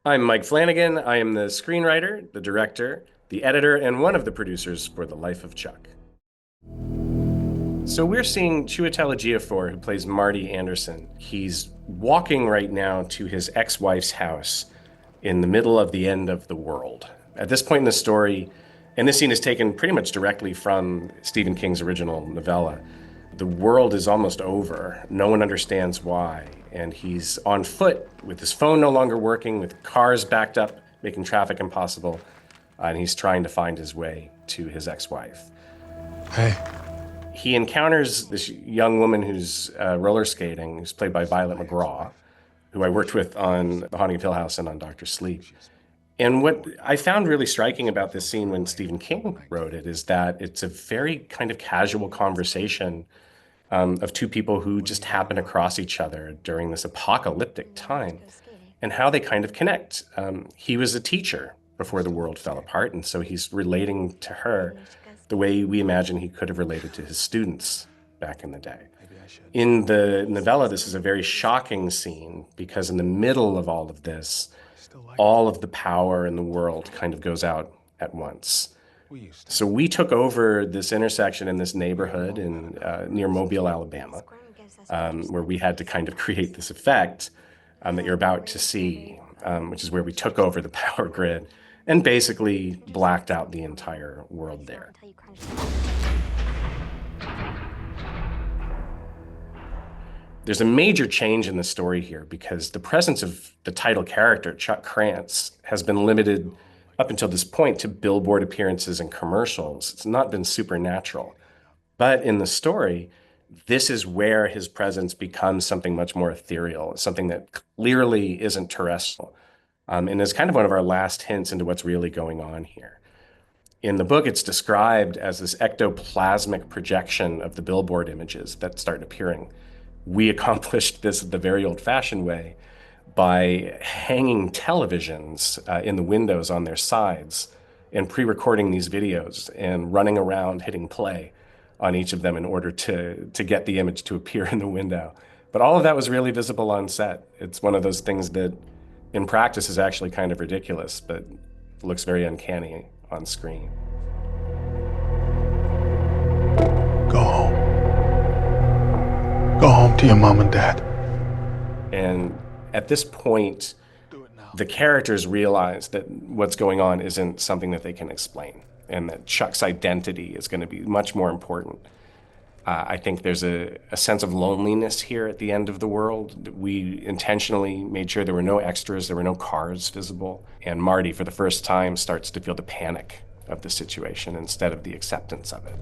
I'm Mike Flanagan. I am the screenwriter, the director, the editor, and one of the producers for The Life of Chuck. So we're seeing Chiwetel Ejiofor, who plays Marty Anderson. He's walking right now to his ex-wife's house in the middle of the end of the world. At this point in the story, and this scene is taken pretty much directly from Stephen King's original novella, the world is almost over. No one understands why. And he's on foot with his phone no longer working, with cars backed up, making traffic impossible. And he's trying to find his way to his ex-wife. Hey. He encounters this young woman who's roller skating, who's played by Violet McGraw, who I worked with on The Haunting of Hill House and on Dr. Sleep. And what I found really striking about this scene when Stephen King wrote it is that it's a very kind of casual conversation of two people who just happen to cross each other during this apocalyptic time and how they kind of connect. He was a teacher before the world fell apart, and so he's relating to her the way we imagine he could have related to his students back in the day. In the novella, this is a very shocking scene because in the middle of all of this, all of the power in the world kind of goes out at once. So we took over this intersection in this neighborhood in near Mobile, Alabama, where we had to kind of create this effect that you're about to see, which is where we took over the power grid and basically blacked out the entire world there. There's a major change in the story here because the presence of the title character, Chuck Krantz, has been limited up until this point to billboard appearances and commercials. It's not been supernatural. But in the story, this is where his presence becomes something much more ethereal, something that clearly isn't terrestrial, and is kind of one of our last hints into what's really going on here. In the book, it's described as this ectoplasmic projection of the billboard images that start appearing. We accomplished this the very old-fashioned way by hanging televisions in the windows on their sides and pre-recording these videos and running around hitting play on each of them in order to get the image to appear in the window. But all of that was really visible on set. It's one of those things that in practice is actually kind of ridiculous, but looks very uncanny on screen. Go home. Go home to your mom and dad. And at this point, the characters realize that what's going on isn't something that they can explain, and that Chuck's identity is going to be much more important. I think there's a sense of loneliness here at the end of the world. We intentionally made sure there were no extras, there were no cars visible, and Marty, for the first time, starts to feel the panic of the situation instead of the acceptance of it.